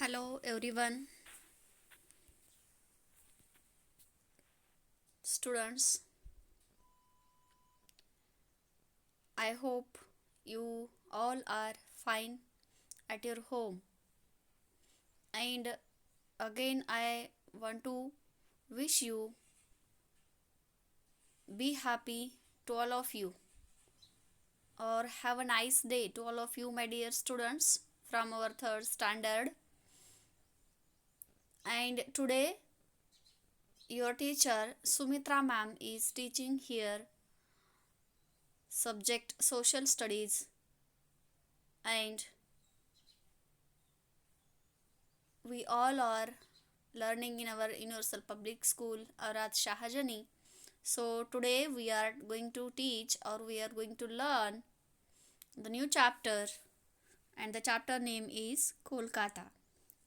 Hello everyone, students. I hope you all are fine at your home. And again, I want to wish you be happy to all of you, or have a nice day to all of you, my dear students from our third standard. And today, your teacher Sumitra ma'am is teaching here subject social studies, and we all are learning in our universal public school Arat Shahajani. So today we are going to teach, or we are going to learn the new chapter, and the chapter name is Kolkata.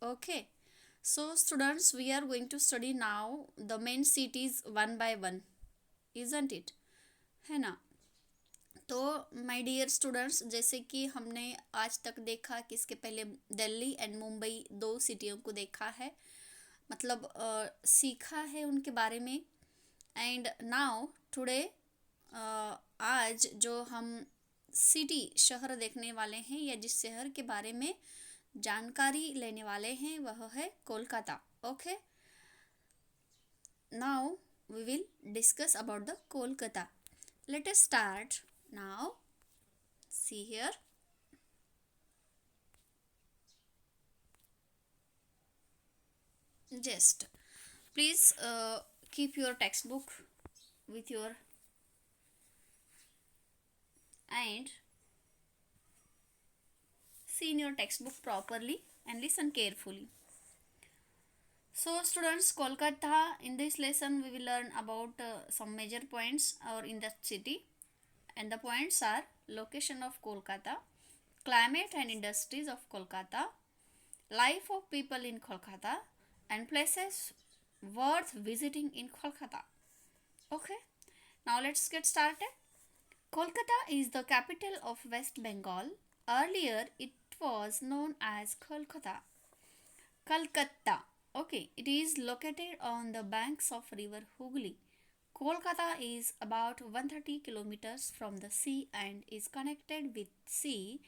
Okay, so students, we are going to study now the main cities one by one, isn't it? है ना? तो my dear students, जैसे कि हमने आज तक देखा कि इसके पहले दिल्ली एंड मुंबई दो सिटियों को देखा है, मतलब सीखा है उनके बारे में। एंड नाउ टुडे आज जो हम सिटी शहर देखने वाले हैं, या जिस शहर के बारे में जानकारी लेने वाले हैं, वह है Kolkata. Okay, now we will discuss about the Kolkata. Let us start now. See here, just please keep your textbook with your and see in your textbook properly and listen carefully. So students, Kolkata, in this lesson we will learn about some major points or in the city, and the points are location of Kolkata, climate and industries of Kolkata, life of people in Kolkata, and places worth visiting in Kolkata. Okay, now let's get started. Kolkata is the capital of West Bengal. Earlier it was known as Kolkata. Calcutta. Okay, it is located on the banks of river Hooghly. Kolkata is about 130 kilometers from the sea and is connected with sea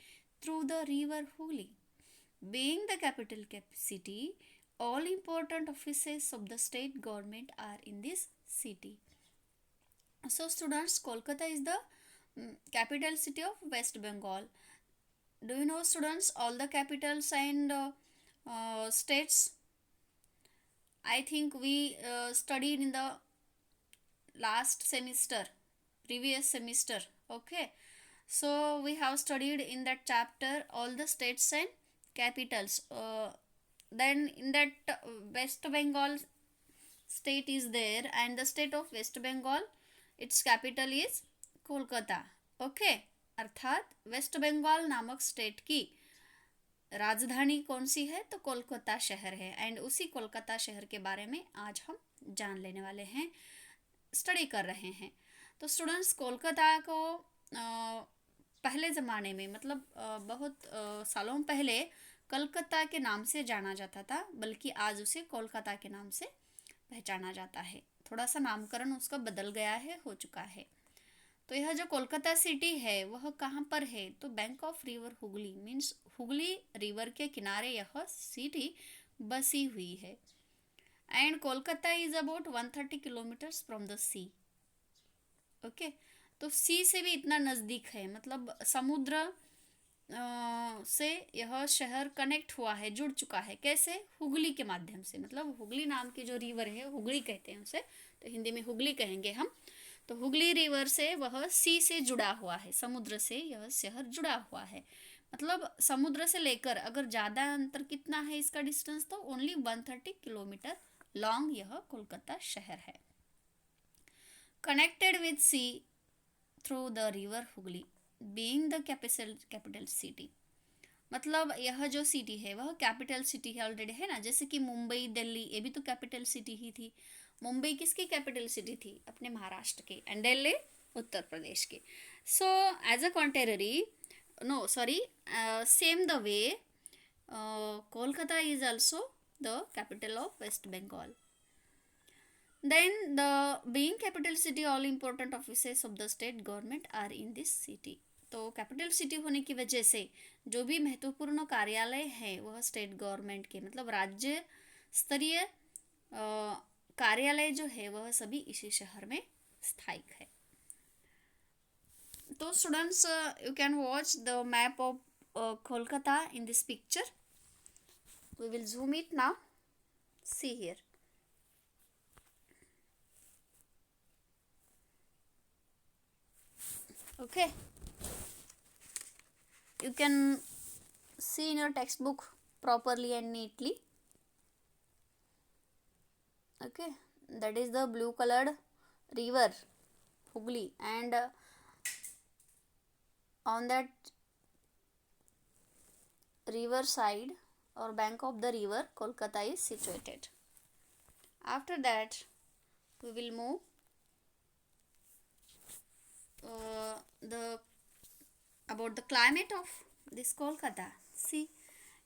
through the river Hooghly. Being the capital city, all important offices of the state government are in this city. So students, Kolkata is the capital city of West Bengal. Do you know, students, all the capitals and states? I think we studied in the last semester, previous semester. Okay, so we have studied in that chapter all the states and capitals. Then in that West Bengal state is there, and the state of West Bengal, its capital is Kolkata. Okay, अर्थात waste Bengal नामक state की राजधानी कौन सी है? तो कोलकाता शहर है। And उसी कोलकाता शहर के बारे में आज हम जान लेने वाले हैं, स्टडी कर रहे हैं। तो स्टूडेंट्स, कोलकाता को पहले ज़माने में, मतलब बहुत सालों पहले कलकत्ता के नाम से जाना जाता था, बल्कि आज उसे कोलकाता के नाम से पहचाना जाता है। थोड़ा सा नामकरण उसका बदल गया है, हो चुका है। तो यह जो कोलकाता सिटी है वह कहाँ पर है? तो bank of river Hooghly, means Hooghly river के किनारे यह सिटी बसी हुई है। And Kolkata is about 130 kilometres from the sea. Okay, तो सी से भी इतना नज़दीक है, मतलब समुद्र से यह शहर कनेक्ट हुआ है, जुड़ चुका है। कैसे? हुगली के माध्यम से, मतलब हुगली नाम की जो रिवर है, हुगली कहते हैं उसे, तो हिंदी में हुगली कहेंगे हम। तो हुगली रिवर से वह सी से जुड़ा हुआ है, समुद्र से यह शहर जुड़ा हुआ है। मतलब समुद्र से लेकर अगर ज़्यादा अंतर कितना है इसका डिस्टेंस, तो ओनली 130 किलोमीटर लॉन्ग यह कोलकाता शहर है। Connected with sea through the river Hooghly, being the capital city, मतलब यह जो सिटी है वह कैपिटल सिटी है ऑलरेडी, है ना। जैसे कि मुंबई, दिल्ली, ये भी तो कैपिटल सिटी ही थी। मुंबई किसकी कैपिटल सिटी थी? अपने महाराष्ट्र की। एंड दिल्ली उत्तर प्रदेश की। So as a contrary, no sorry, same the way Kolkata is also the capital of West Bengal. Then the being capital city, all important offices of the state government are in this city. तो capital city होने की वजह से जो भी महत्वपूर्ण कार्यालय है वह स्टेट गवर्नमेंट के मतलब राज्य स्तरीय कार्यालय जो है वह सभी इसी शहर में स्थायिक है. तो students you can watch the map of Kolkata in this picture. We will zoom it now. See here. Okay. You can see in your textbook properly and neatly. Okay. That is the blue colored river Hooghly, and on that river side or bank of the river Kolkata is situated. After that we will move the about the climate of this Kolkata. See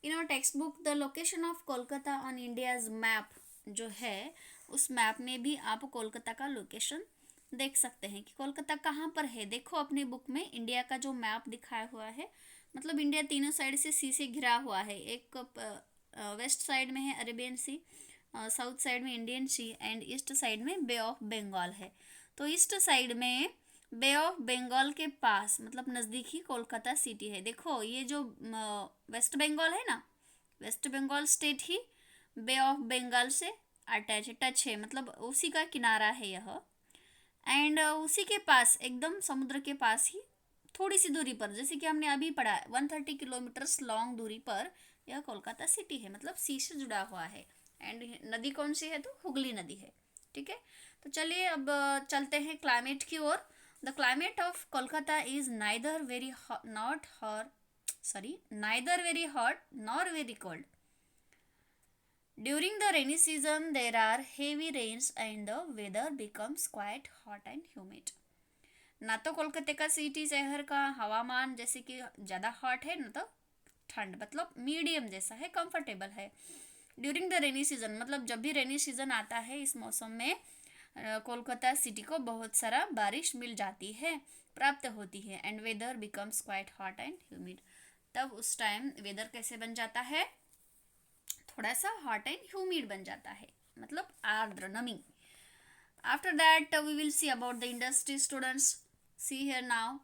in our textbook the location of Kolkata on India's map जो है उस map में भी आप कोलकाता का location देख सकते हैं कि कोलकाता कहाँ पर है. देखो अपने बुक में इंडिया का जो मैप दिखाया हुआ है, मतलब इंडिया तीनों साइड से सी से घिरा हुआ है. एक वेस्ट साइड में है अरेबियन सी, साउथ साइड में Indian sea and east side में बे ऑफ बंगाल है. तो ईस्ट साइड में बे ऑफ बंगाल के पास मतलब नज़दीक ही कोलकाता सिटी है. देखो ये जो वेस्ट बंगाल है ना, वेस्ट बंगाल स्टेट ही बे ऑफ बंगाल से अटैच टच है, मतलब उसी का किनारा है यह. एंड उसी के पास एकदम समुद्र के पास ही थोड़ी सी दूरी पर, जैसे कि हमने अभी पढ़ा 130 किलोमीटर्स लॉन्ग दूरी पर यह कोलकाता सिटी है, मतलब सी से जुड़ा हुआ है. एंड नदी कौन सी है? तो हुगली नदी है. ठीक है, तो चलिए अब चलते हैं क्लाइमेट की ओर. The climate of Kolkata is neither very hot nor very cold. During the rainy season, there are heavy rains and the weather becomes quite hot and humid. ना तो कोलकाता का सिटी शहर का हवामान जैसे कि ज़्यादा हॉट है ना तो ठंड, मतलब मीडियम जैसा है, कंफर्टेबल है. ड्यूरिंग द रेनी सीजन मतलब जब भी रेनी सीजन आता है इस मौसम में कोलकाता सिटी को बहुत सारा बारिश मिल जाती है, प्राप्त होती है. And weather becomes quite hot and humid. तब उस टाइम वेदर कैसे बन जाता है? थोड़ा सा हॉट एंड ह्यूमिड बन जाता है, मतलब आर्द्र नमी. After that we will see about the industry. Students see here now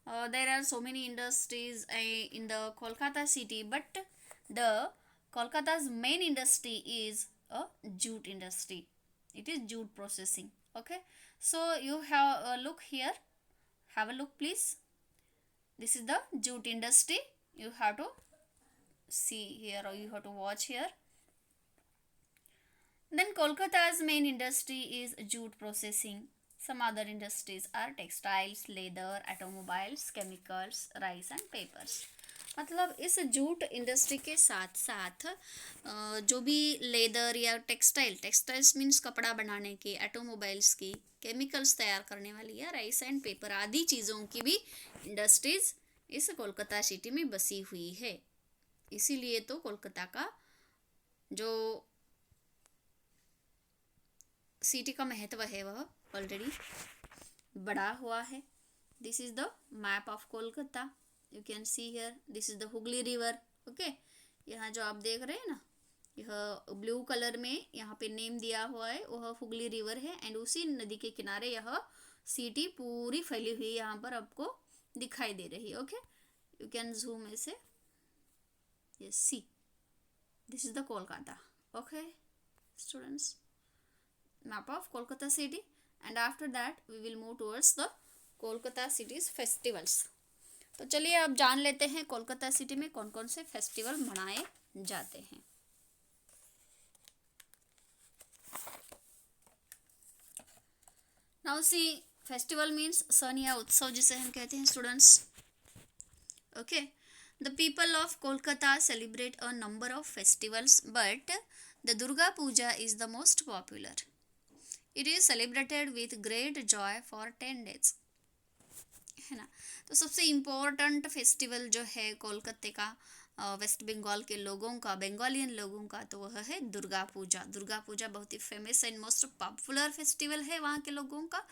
there are so many industries in the Kolkata city, but the Kolkata's main industry is a jute industry. It is jute processing. Okay, so you have a look here, have a look please. This is the jute industry. You have to see here or you have to watch here. Then Kolkata's main industry is jute processing. Some other industries are textiles, leather, automobiles, chemicals, rice and papers. मतलब इस jute industry के साथ साथ जो भी leather या textiles means कपड़ा बनाने की, ऑटोमोबाइल्स की, केमिकल्स तैयार करने वाली या राइस एंड पेपर आदि चीज़ों की भी इंडस्ट्रीज इस कोलकाता सिटी में बसी हुई है. इसीलिए तो कोलकाता का जो सिटी का महत्व है वह ऑलरेडी बढ़ा हुआ है. This is the map of Kolkata. You can see here this is the Hooghly river. Okay, यहाँ जो आप देख रहे हैं ना, यह ब्लू कलर में यहाँ पे नेम दिया हुआ है, वह हुगली रिवर है. एंड उसी नदी के किनारे यह सिटी पूरी फैली हुई यहाँ पर आपको दिखाई दे रही है. ओके, यू कैन जूम ऐसे. Yes, see this is the Kolkata. Okay students, map of Kolkata city, and after that we will move towards the Kolkata city's festivals. तो चलिए अब जान लेते हैं कोलकाता सिटी में कौन कौन से फेस्टिवल मनाए जाते हैं. नाउ सी, फेस्टिवल मीन्स सन या उत्सव जिसे हम कहते हैं students. Okay, the people of Kolkata celebrate a number of festivals, but the Durga Puja is the most popular. It is celebrated with great joy for 10 days. है ना. तो सबसे इम्पोर्टेंट फेस्टिवल जो है कोलकाता का वेस्ट बंगाल के लोगों का, बंगालियन लोगों का, तो वह है दुर्गा पूजा। दुर्गा पूजा बहुत ही famous and most popular festival है वहाँ के लोगों का।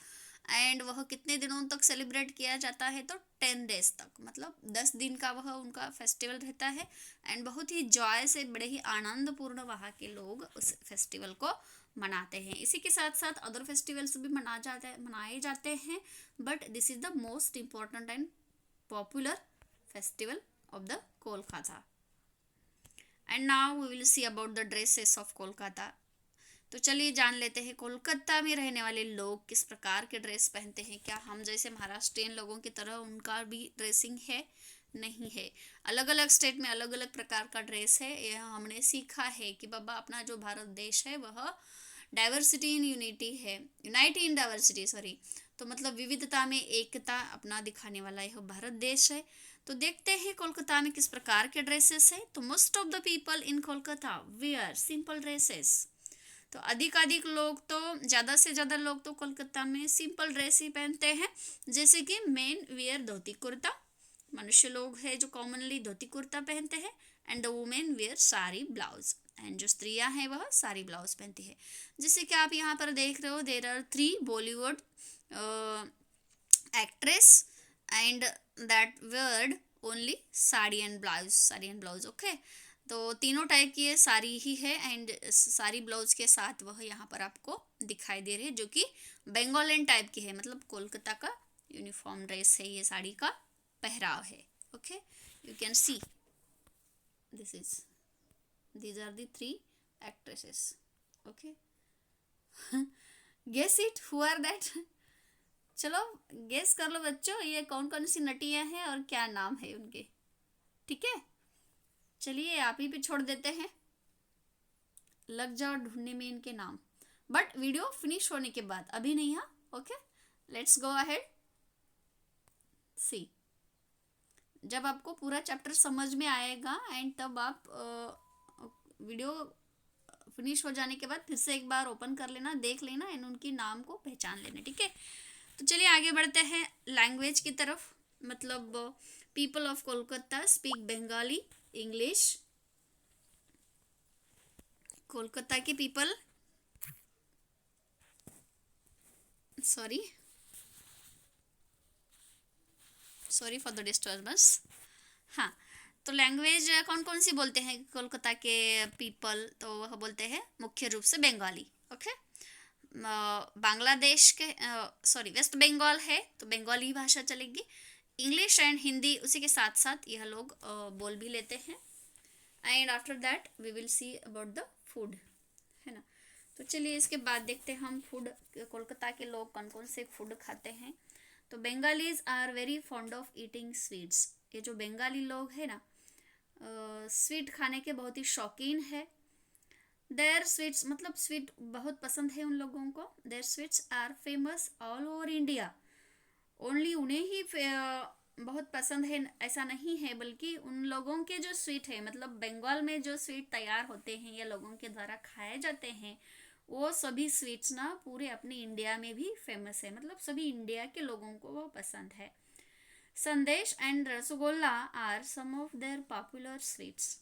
एंड वह कितने दिनों तक सेलिब्रेट किया जाता है, तो 10 days तक, मतलब 10 दिन का वह उनका फेस्टिवल रहता है। एंड बहुत ही जॉय से, बड़े ही आनंदपूर्ण वहाँ के लोग उस फेस्टिवल को मनाते हैं। इसी के साथ साथ अदर फेस्टिवल्स भी मनाए जाते हैं, but this is the most important and popular festival of the Kolkata. And now we will see about the dresses of Kolkata. तो चलिए जान लेते हैं कोलकाता में रहने वाले लोग किस प्रकार के ड्रेस पहनते हैं। क्या हम जैसे महाराष्ट्रियन लोगों की तरह उनका भी ड्रेसिंग है? नहीं है। अलग अलग स्टेट में अलग अलग प्रकार का ड्रेस है। यह हमने सीखा है कि बाबा अपना जो भारत देश है वह डाइवर्सिटी इन यूनिटी है, यूनाइटी इन डाइवर्सिटी, सॉरी। तो मतलब विविधता में एकता अपना दिखाने वाला यह भारत देश है। तो देखते हैं कोलकाता में किस प्रकार के ड्रेसेस है। तो most of the people in Kolkata wear simple dresses. तो अधिकाधिक लोग, तो ज़्यादा से ज़्यादा लोग तो कोलकाता में सिंपल ड्रेस ही पहनते हैं। जैसे कि मेन वेयर धोती कुर्ता, मनुष्य लोग हैं जो कॉमनली धोती कुर्ता पहनते हैं। And the women wear sari blouse, एंड जो स्त्रियां हैं वह साड़ी ब्लाउज पहनती है। जैसे कि आप यहाँ पर देख रहे हो, there are 3 Bollywood actress and that weared only sari and blouse, okay. तो तीनों टाइप की ये साड़ी ही है, एंड साड़ी ब्लाउज के साथ वह यहाँ पर आपको दिखाई दे रही है, जो कि बंगालियन टाइप की है, मतलब कोलकाता का यूनिफॉर्म ड्रेस है, ये साड़ी का पहराव है। Okay, you can see these are the 3 actresses. Okay. Guess it, who are that? चलो गेस कर लो बच्चों, ये कौन कौन सी नटियां हैं और क्या नाम है उनके। ठीक है, चलिए आप ही पे छोड़ देते हैं, लग जाओ ढूंढने में इनके नाम, बट वीडियो फिनिश होने के बाद, अभी नहीं। हाँ, ओके, लेट्स गो अहेड। सी, जब आपको पूरा चैप्टर समझ में आएगा एंड तब आप वीडियो फिनिश हो जाने के बाद फिर से एक बार ओपन कर लेना, देख लेना एंड उनकी नाम को पहचान लेना। ठीक है, तो चलिए आगे बढ़ते हैं लैंग्वेज की तरफ। मतलब people of Kolkata speak Bengali, English. Kolkata के people, sorry for the disturbance. हाँ, तो लैंग्वेज कौन कौन सी बोलते हैं कोलकाता के पीपल, तो वह बोलते हैं मुख्य रूप से बंगाली। ओके, बांग्लादेश के वेस्ट बंगाल है तो बंगाली भाषा चलेगी। इंग्लिश एंड हिंदी उसी के साथ साथ यह लोग बोल भी लेते हैं। And after that we will see about the food, है ना। तो चलिए इसके बाद देखते हैं हम फूड, कोलकाता के लोग कौन कौन से फूड खाते हैं। तो Bengalis are very fond of eating sweets. ये जो बंगाली लोग हैं ना, स्वीट खाने के बहुत ही शौकीन है। देयर स्वीट्स, मतलब स्वीट बहुत पसंद है उन लोगों को। Their sweets are famous all over India. Only उन्हें ही बहुत पसंद है ऐसा नहीं है, बल्कि उन लोगों के जो स्वीट है, मतलब बंगाल में जो स्वीट तैयार होते हैं या लोगों के द्वारा खाए जाते हैं, वो सभी स्वीट्स ना पूरे अपने इंडिया में भी फेमस है, मतलब सभी इंडिया के लोगों को वो पसंद है। Sandesh and rasgulla are some of their popular sweets.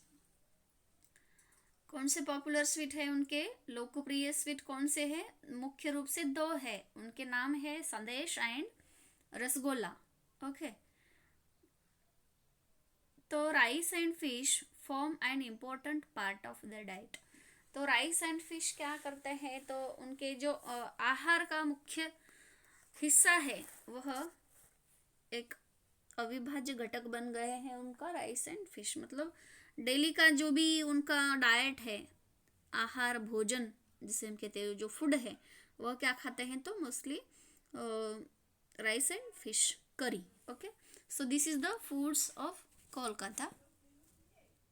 कौन से पॉपुलर स्वीट है उनके, लोकप्रिय स्वीट कौन से हैं? मुख्य रूप से 2 है, उनके नाम है संदेश एंड रसगुल्ला। ओके, तो rice and fish form an important part of the diet. तो राइस एंड फिश क्या करते हैं, तो उनके जो आहार का मुख्य हिस्सा है वह एक अविभाज्य घटक बन गए हैं उनका, राइस एंड फिश। मतलब डेली का जो भी उनका डाइट है, आहार भोजन जिसे हम कहते हैं, जो फूड है, वह क्या खाते हैं, तो मोस्टली राइस एंड फिश करी। Okay, so this is the foods of Kolkata.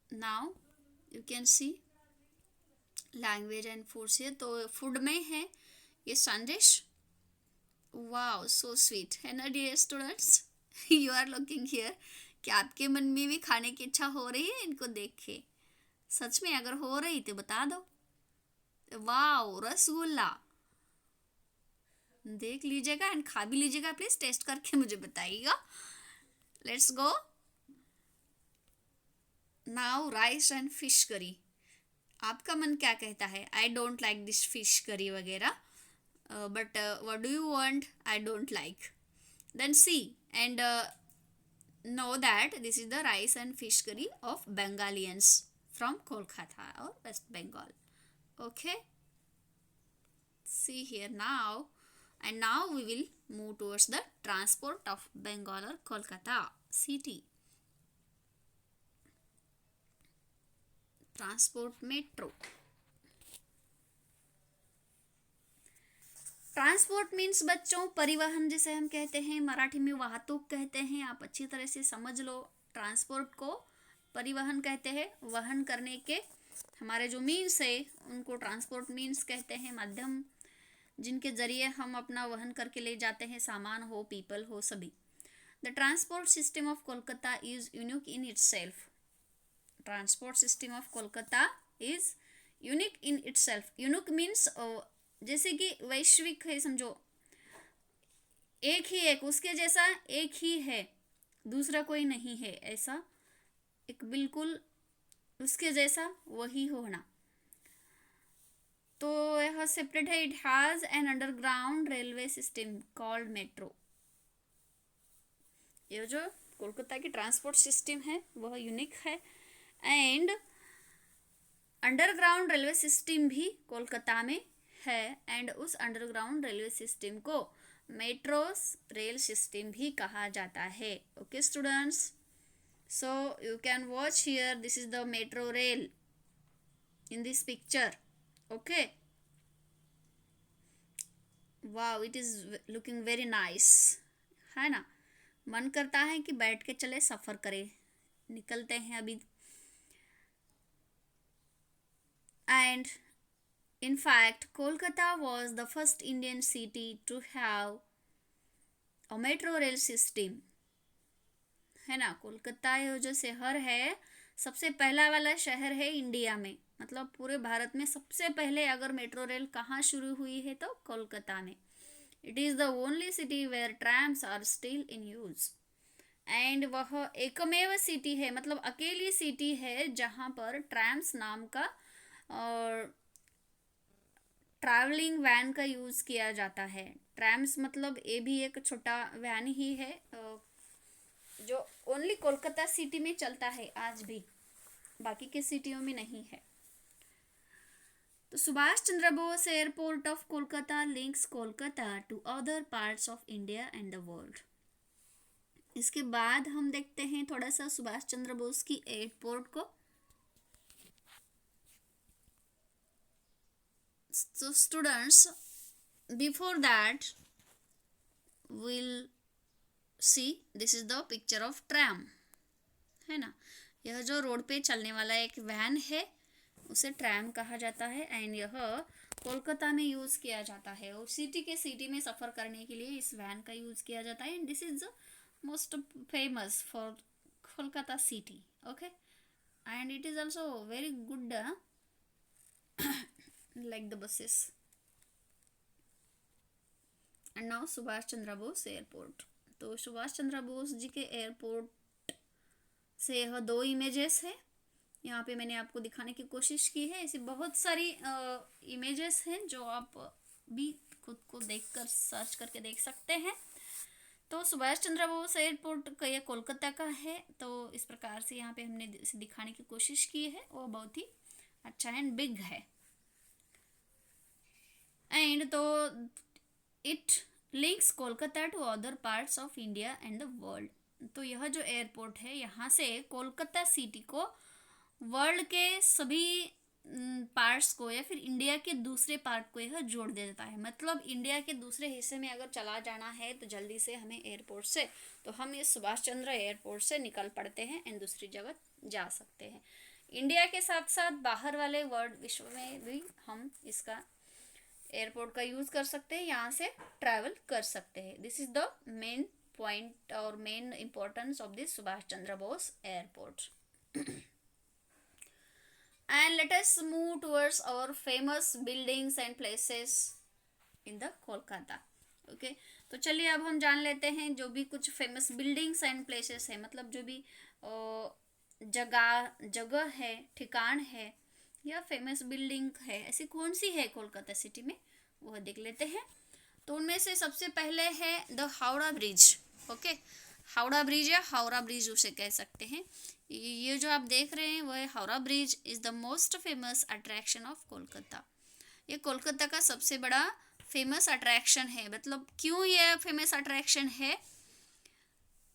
Now you can see language and foods है। तो फूड में है ये संदेश, वाओ सो स्वीट, है ना dear students. You are looking here, क्या आपके मन में भी खाने की इच्छा हो रही है इनको देख के? सच में अगर हो रही तो बता दो। वाओ, रसगुल्ला देख लीजिएगा एंड खा भी लीजिएगा, प्लीज टेस्ट करके मुझे बताइएगा। Let's go. Now rice and fish curry, आपका मन क्या कहता है? I don't like this fish curry वगैरह, but what do you want? I don't like. Then see and know that this is the rice and fish curry of Bengalians from Kolkata or West Bengal. Okay, see here now, and now we will move towards the transport of Bengal or Kolkata city. Transport metro. Transport means बच्चों परिवहन जिसे हम कहते हैं, मराठी में वाहतूक कहते हैं. आप अच्छी तरह से समझ लो, ट्रांसपोर्ट को परिवहन कहते हैं. वहन करने के हमारे जो मीन्स है उनको ट्रांसपोर्ट मीन्स कहते हैं, माध्यम जिनके जरिए हम अपना वहन करके ले जाते हैं, सामान हो, पीपल हो, सभी. The transport system of Kolkata is unique in its self. Transport system of Kolkata is unique in its self. Unique means जैसे कि वैश्विक है, समझो, एक ही एक उसके जैसा एक ही है, दूसरा कोई नहीं है, ऐसा एक बिल्कुल उसके जैसा वही होना. तो यह सेपरेट है. It has an underground railway system called metro. ये जो कोलकाता की ट्रांसपोर्ट सिस्टम है वह यूनिक है. एंड अंडरग्राउंड रेलवे सिस्टम भी कोलकाता में है. एंड उस अंडरग्राउंड रेलवे सिस्टम को मेट्रोस रेल सिस्टम भी कहा जाता है. Okay students, so you can watch here, this is the metro rail in this picture. Okay, wow, it is looking very nice, है ना. मन करता है कि बैठ के चले, सफ़र करें. निकलते हैं अभी. And in fact, Kolkata was the first Indian city to have a metro rail system. है ना, कोलकाता ये जो शहर है सबसे पहला वाला शहर है इंडिया में, मतलब पूरे भारत में सबसे पहले अगर मेट्रो रेल कहाँ शुरू हुई है तो कोलकाता में. It is the only city where trams are still in use. And वह एकमेव सिटी है, मतलब अकेली सिटी है जहाँ पर ट्रैम्स नाम का और ट्रैवलिंग वैन का यूज़ किया जाता है. ट्रैम्स मतलब ये भी एक छोटा वैन ही है जो ओनली कोलकाता सिटी में चलता है आज भी, बाकी के सिटियों में नहीं है. तो Subhash Chandra Bose airport of Kolkata links Kolkata to other parts of India and the world. इसके बाद हम देखते हैं थोड़ा सा सुभाष चंद्र बोस की एयरपोर्ट को. So students, before that we'll see, this is the picture of tram, है ना. यह जो रोड पे चलने वाला एक वैन है उसे ट्रैम कहा जाता है. एंड यह कोलकाता में यूज़ किया जाता है और सिटी में सफ़र करने के लिए इस वैन का यूज़ किया जाता है. And this is the most famous for Kolkata city. Okay, and it is also very good like the buses. And now Subhash Chandra Bose airport. तो सुभाष चंद्र बोस जी के एयरपोर्ट से यह दो इमेजेस है. यहाँ पे मैंने आपको दिखाने की कोशिश की है. ऐसी बहुत सारी इमेजेस हैं जो आप भी खुद को देखकर सर्च करके देख सकते हैं. तो सुभाष चंद्र बोस एयरपोर्ट का ये कोलकाता का है. तो इस प्रकार से यहाँ पे हमने इसे दिखाने की कोशिश की है. वो बहुत ही अच्छा एंड बिग है. एंड तो it links Kolkata to other parts of India and the world. तो यह जो एयरपोर्ट है यहाँ से कोलकाता सिटी को वर्ल्ड के सभी पार्ट्स को या फिर इंडिया के दूसरे पार्ट को यह जोड़ देता है. मतलब इंडिया के दूसरे हिस्से में अगर चला जाना है तो जल्दी से हमें एयरपोर्ट से, तो हम इस सुभाष चंद्र एयरपोर्ट से निकल पड़ते हैं एंड दूसरी जगह जा सकते हैं. इंडिया के साथ साथ बाहर वाले वर्ल्ड विश्व में भी हम इसका एयरपोर्ट का यूज़ कर सकते हैं, यहाँ से ट्रैवल कर सकते हैं. This is the main point और main importance of this Subhash Chandra Bose airport. And let us move towards our famous buildings and places in the Kolkata. Okay, तो चलिए अब हम जान लेते हैं जो भी कुछ फेमस बिल्डिंग्स एंड प्लेसेस है, मतलब जो भी जगह है, ठिकान है या फेमस बिल्डिंग है, ऐसी कौन सी है कोलकाता सिटी में, वह देख लेते हैं। तो उनमें से सबसे पहले है the Howrah bridge. Okay, Howrah bridge या हावड़ा ब्रिज उसे कह सकते हैं। ये जो आप देख रहे हैं वह Howrah bridge is the most famous attraction of Kolkata. ये कोलकाता का सबसे बड़ा फेमस अट्रैक्शन है। मतलब क्यों ये फेमस अट्रैक्शन है,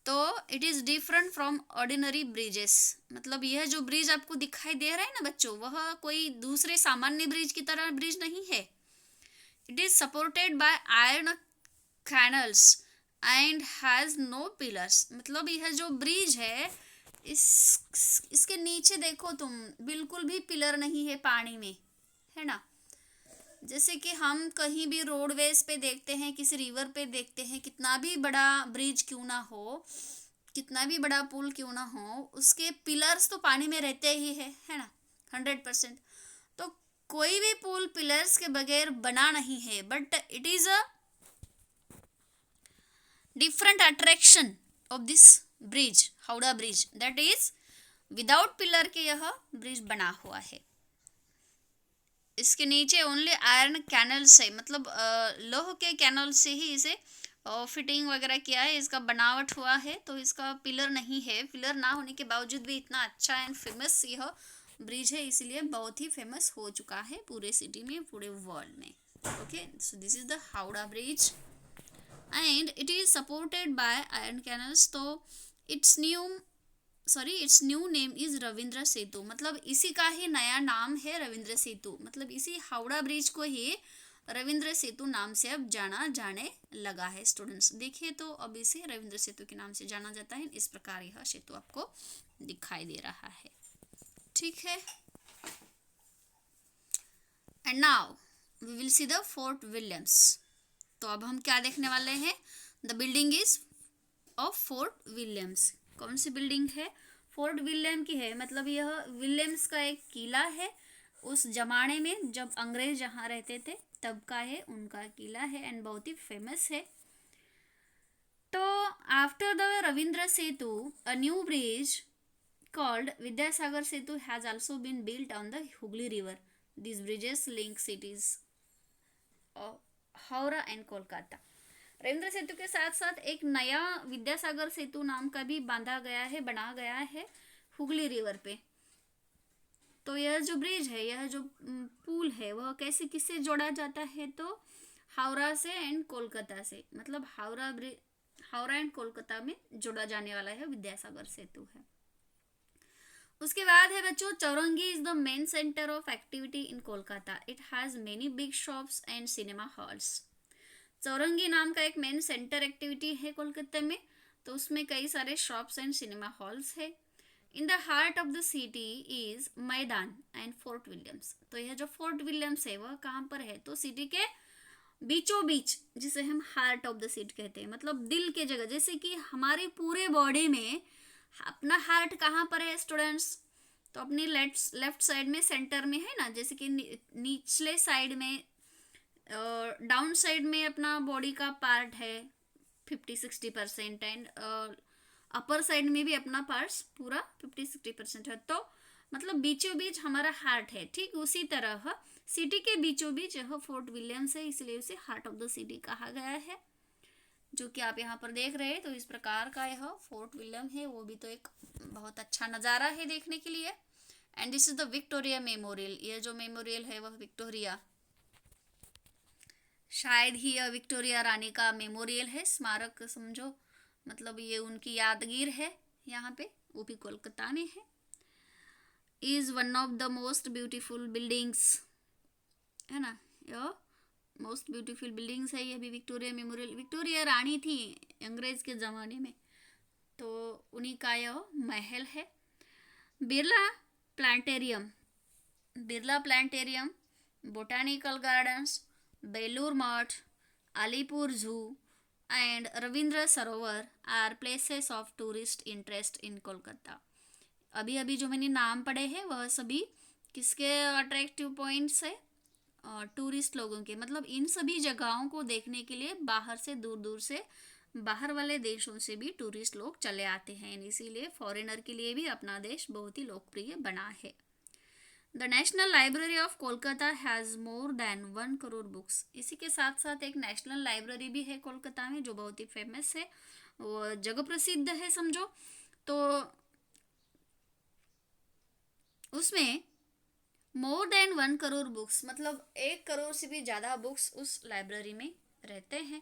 तो it is different from ordinary bridges. मतलब यह जो ब्रिज आपको दिखाई दे रहा है ना बच्चों, वह कोई दूसरे सामान्य ब्रिज की तरह ब्रिज नहीं है। It is supported by iron canals and has no pillars. मतलब यह जो ब्रिज है, इसके नीचे देखो तुम, बिल्कुल भी पिलर नहीं है पानी में, है ना। जैसे कि हम कहीं भी रोडवेज पे देखते हैं, किसी रिवर पे देखते हैं, कितना भी बड़ा ब्रिज क्यों ना हो, कितना भी बड़ा पुल क्यों ना हो, उसके पिलर्स तो पानी में रहते ही है ना, 100%। तो कोई भी पुल पिलर्स के बगैर बना नहीं है, but it is a different attraction of this bridge, Howrah bridge, that is without pillar के यह ब्रिज बना हुआ है। इसके नीचे ओनली आयरन कैनल्स है, मतलब लोह के कैनल से ही इसे फिटिंग वगैरह किया है, इसका बनावट हुआ है। तो इसका पिलर नहीं है। पिलर ना होने के बावजूद भी इतना अच्छा एंड फेमस यह ब्रिज है, इसलिए बहुत ही फेमस हो चुका है पूरे सिटी में, पूरे वर्ल्ड में। Okay, so this is the Howrah Bridge and it is supported by iron canals. तो its new name is Rabindra Setu. मतलब इसी का ही नया नाम है रविंद्र सेतु। मतलब इसी हावड़ा ब्रिज को ही रविंद्र सेतु नाम से अब जाना जाने लगा है। स्टूडेंट्स देखिए, तो अब इसे रविंद्र सेतु के नाम से जाना जाता है। इस प्रकार यह सेतु आपको दिखाई दे रहा है, ठीक है। And now we will see the Fort Williams. तो अब हम क्या देखने वाले हैं, the building is of Fort Williams. कौन सी बिल्डिंग है, फोर्ट विलियम की है। मतलब यह विलियम्स का एक किला है, उस जमाने में जब अंग्रेज जहाँ रहते थे तब का है, उनका किला है एंड बहुत ही फेमस है। तो after the Ravindra Setu a new bridge called Vidyasagar Setu has also been built on the Hooghly River. These bridges link cities of Howrah and Kolkata. Rabindra Setu के साथ साथ एक नया विद्यासागर सेतु नाम का भी बांधा गया है, बना गया है हुगली रिवर पे। तो यह जो ब्रिज है, यह जो पुल है, वह कैसे किससे जोड़ा जाता है, तो हावड़ा से एंड कोलकाता से। मतलब हावड़ा एंड कोलकाता में जोड़ा जाने वाला है विद्यासागर सेतु है। उसके बाद है बच्चों, Chowringhee is the main centre of activity in Kolkata. It has many big shops and cinema halls. Chowringhee नाम का एक मेन सेंटर एक्टिविटी है कोलकाता में, तो उसमें कई सारे शॉप्स एंड सिनेमा हॉल्स है। In the heart of the city is मैदान एंड फोर्ट विलियम्स। तो यह जो फोर्ट विलियम्स है वह कहाँ पर है, तो सिटी के बीचों बीच, जिसे हम हार्ट ऑफ द सिटी कहते हैं, मतलब दिल के जगह। जैसे कि हमारे पूरे बॉडी में अपना हार्ट कहाँ पर है स्टूडेंट्स, तो अपनी लेफ्ट साइड में सेंटर में है ना। जैसे कि निचले साइड में, डाउन साइड में अपना बॉडी का पार्ट है 50-60% एंड अपर साइड में भी अपना पार्ट्स पूरा 50-60% है। तो मतलब बीचों बीच हमारा हार्ट है। ठीक उसी तरह सिटी के बीचों बीच यह फोर्ट विलियम्स है, इसलिए उसे हार्ट ऑफ द सिटी कहा गया है, जो कि आप यहाँ पर देख रहे हैं। तो इस प्रकार का यह फोर्ट विलियम है, वो भी तो एक बहुत अच्छा नज़ारा है देखने के लिए। And this is the Victoria memorial. यह जो मेमोरियल है वह विक्टोरिया, शायद ही यह विक्टोरिया रानी का मेमोरियल है, स्मारक समझो। मतलब ये उनकी यादगीर है, यहाँ पे, वो भी कोलकाता में है। Is one of the most beautiful buildings, है ना, यह मोस्ट ब्यूटीफुल बिल्डिंग्स है। ये भी विक्टोरिया मेमोरियल, विक्टोरिया रानी थी अंग्रेज के ज़माने में, तो उन्हीं का यह महल है। Birla planetarium, botanical gardens, Belur Math, Alipore zoo and Rabindra Sarovar are places of tourist interest in Kolkata. अभी अभी जो मैंने नाम पढ़े हैं वह सभी किसके अट्रैक्टिव पॉइंट्स है, टूरिस्ट लोगों के। मतलब इन सभी जगहों को देखने के लिए बाहर से, दूर दूर से बाहर वाले देशों से भी टूरिस्ट लोग चले आते हैं, इसीलिए फॉरेनर के लिए भी अपना देश बहुत ही लोकप्रिय बना है। The national library of Kolkata has more than 1 crore books. इसी के साथ साथ एक नेशनल लाइब्रेरी भी है कोलकाता में, जो बहुत ही फेमस है, वो जगह प्रसिद्ध है समझो। तो उसमें मोर देन 1 करोड़ बुक्स, मतलब 1 करोड़ से भी ज़्यादा बुक्स उस लाइब्रेरी में रहते हैं।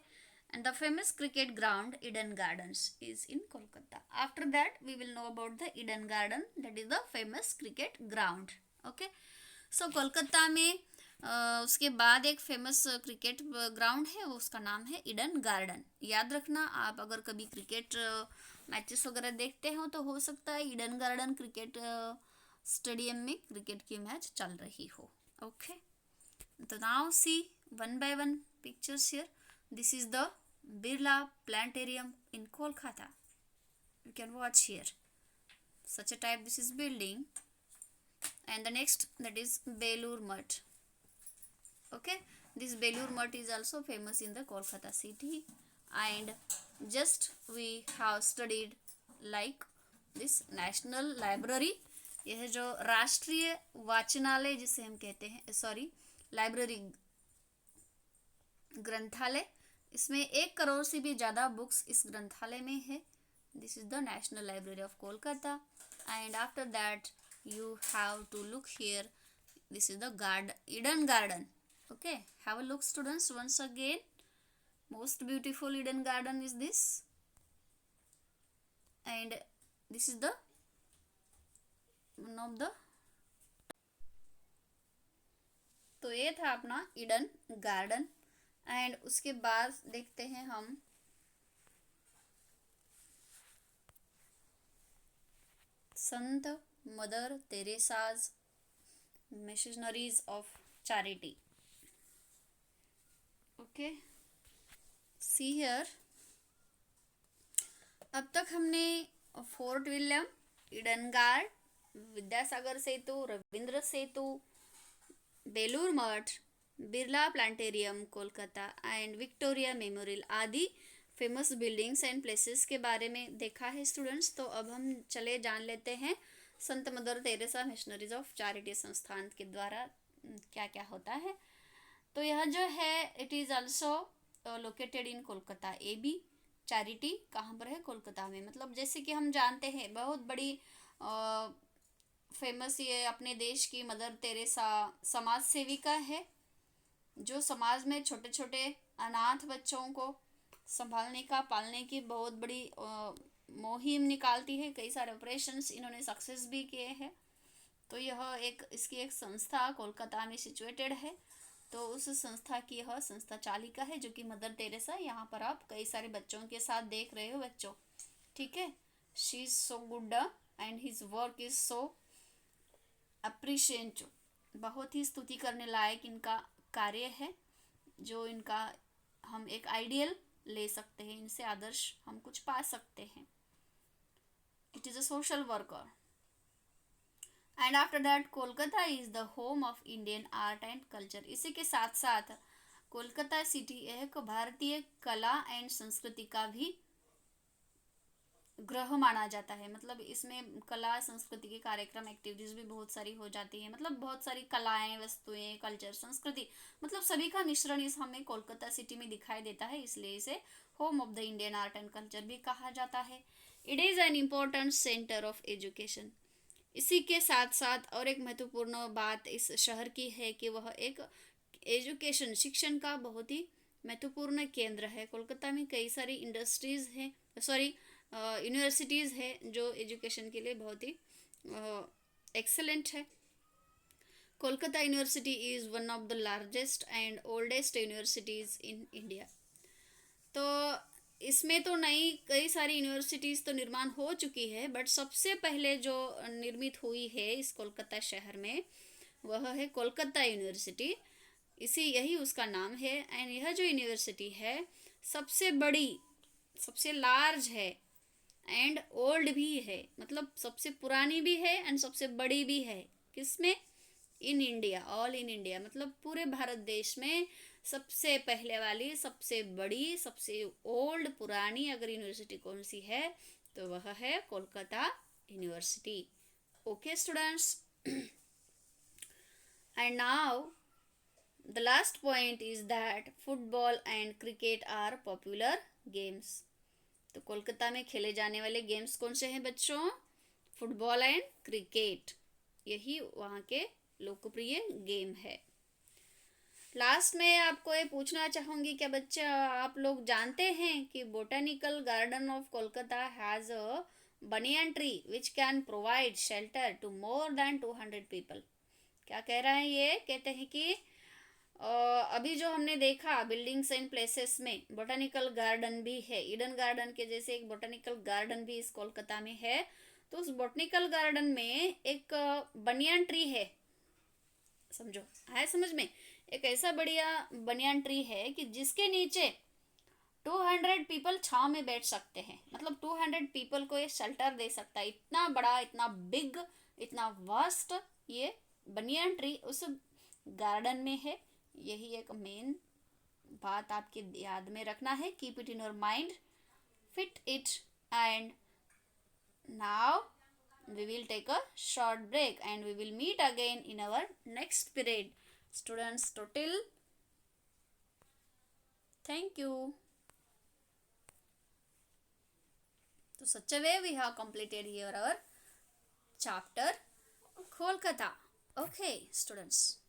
And the famous cricket ground Eden Gardens is in Kolkata. After that we will know about the Eden Garden, that is the famous cricket ground. Okay, so Kolkata में उसके बाद एक फेमस क्रिकेट ग्राउंड है, उसका नाम है ईडन गार्डन। याद रखना, आप अगर कभी क्रिकेट मैचेस वगैरह देखते हो तो हो सकता है ईडन गार्डन क्रिकेट स्टेडियम में क्रिकेट की मैच चल रही हो। ओके, तो now see one by one pictures here. This is the Birla Planetarium in Kolkata. You can watch here such a type, this is building. And the next, that is Belur Mutt. Okay, this Belur Mutt is also famous in the Kolkata city, and just we have studied like this national library, यह जो राष्ट्रीय वाचनालय जिसे हम कहते हैं, sorry library, ग्रंथालय, इसमें 1 करोड़ से भी ज़्यादा बुक्स इस ग्रंथालय में है। This is the national library of Kolkata. And after that you have to look here, this is the Eden Garden. Okay, have a look students once again. Most beautiful Eden Garden is this, and this is the one of the, तो ये था अपना Eden garden. And उसके बाद देखते हैं हम संत Mother Teresa's Missionaries of Charity. Okay, see here, अब तक हमने Fort William, Eden Garden, Vidyasagar Setu, Rabindra Setu, Belur Math, Birla Planetarium Kolkata and Victoria Memorial आदि फेमस बिल्डिंग्स एंड प्लेसेस के बारे में देखा है स्टूडेंट्स। तो अब हम चले जान लेते हैं संत Mother Teresa missionaries of charity संस्थान के द्वारा क्या क्या होता है। तो यह जो है it is also located in Kolkata. A B charity कहाँ पर है? कोलकाता में। मतलब जैसे कि हम जानते हैं बहुत बड़ी फेमस ये अपने देश की मदर तेरेसा समाज सेविका है, जो समाज में छोटे छोटे अनाथ बच्चों को संभालने का, पालने की बहुत बड़ी मुहिम निकालती है। कई सारे ऑपरेशंस इन्होंने सक्सेस भी किए हैं। तो यह एक इसकी एक संस्था कोलकाता में सिचुएटेड है। तो उस संस्था की यह संस्था चालिका है जो कि मदर तेरेसा। यहाँ पर आप कई सारे बच्चों के साथ देख रहे हो बच्चों, ठीक है। She is so good and his work is so appreciate. बहुत ही स्तुति करने लायक इनका कार्य है, जो इनका हम एक आइडियल ले सकते हैं, इनसे आदर्श हम कुछ पा सकते हैं। It is a social worker. And after that Kolkata is the home of Indian art and culture. इसी के साथ साथ कोलकाता सिटी एक भारतीय कला एंड संस्कृति का भी ग्रह माना जाता है। मतलब इसमें कला संस्कृति के कार्यक्रम, एक्टिविटीज भी बहुत सारी हो जाती है। मतलब बहुत सारी कलाएं, वस्तुएं, कल्चर, संस्कृति, मतलब सभी का मिश्रण इस हमें कोलकाता सिटी में दिखाई देता है। इसलिए इसे home of the Indian art and culture भी कहा जाता है। It is an important centre of education. इसी के साथ साथ और एक महत्वपूर्ण बात इस शहर की है कि वह एक एजुकेशन, शिक्षण का बहुत ही महत्वपूर्ण केंद्र है। कोलकाता में कई सारी इंडस्ट्रीज हैं, सॉरी यूनिवर्सिटीज़ है जो एजुकेशन के लिए बहुत ही एक्सेलेंट है। Kolkata university is one of the largest and oldest universities in India. तो इसमें तो नई कई सारी यूनिवर्सिटीज़ तो निर्माण हो चुकी है, बट सबसे पहले जो निर्मित हुई है इस कोलकाता शहर में वह है कोलकाता यूनिवर्सिटी। यही उसका नाम है। एंड यह जो यूनिवर्सिटी है सबसे बड़ी, सबसे लार्ज है एंड ओल्ड भी है। मतलब सबसे पुरानी भी है एंड सबसे बड़ी भी है। किसमें? In India, all in India मतलब पूरे भारत देश में सबसे पहले वाली, सबसे बड़ी, सबसे ओल्ड पुरानी अगर यूनिवर्सिटी कौन सी है तो वह है Kolkata university. Okay students. And now the last point is that football and cricket are popular games. तो कोलकाता में खेले जाने वाले गेम्स कौन से हैं बच्चों? फुटबॉल एंड क्रिकेट, यही वहाँ के लोकप्रिय गेम है. लास्ट में आपको ये पूछना चाहूँगी क्या बच्चे आप लोग जानते हैं कि botanical garden of Kolkata has a banyan tree which can provide shelter to more than 200 people. क्या कह रहा है ये? कहते हैं कि अभी जो हमने देखा बिल्डिंग्स एंड प्लेसेस में बोटानिकल गार्डन भी है, ईडन गार्डन के जैसे एक बोटानिकल गार्डन भी इस कोलकाता में है. तो उस बोटानिकल गार्डन में एक बनियान ट्री है, समझो आया समझ में? एक ऐसा बढ़िया बनियान ट्री है कि जिसके नीचे 200 पीपल छांव में बैठ सकते हैं. मतलब 200 पीपल को ये शेल्टर दे सकता है. इतना बड़ा, इतना बिग, इतना वास्ट ये बनियान ट्री उस गार्डन में है. यही एक मेन बात आपके याद में रखना है. Keep it in your mind, fit it. And now we will take a short break and we will meet again in our next period. Students, total thank you. So such a way we have completed here our chapter Kolkata. Okay students.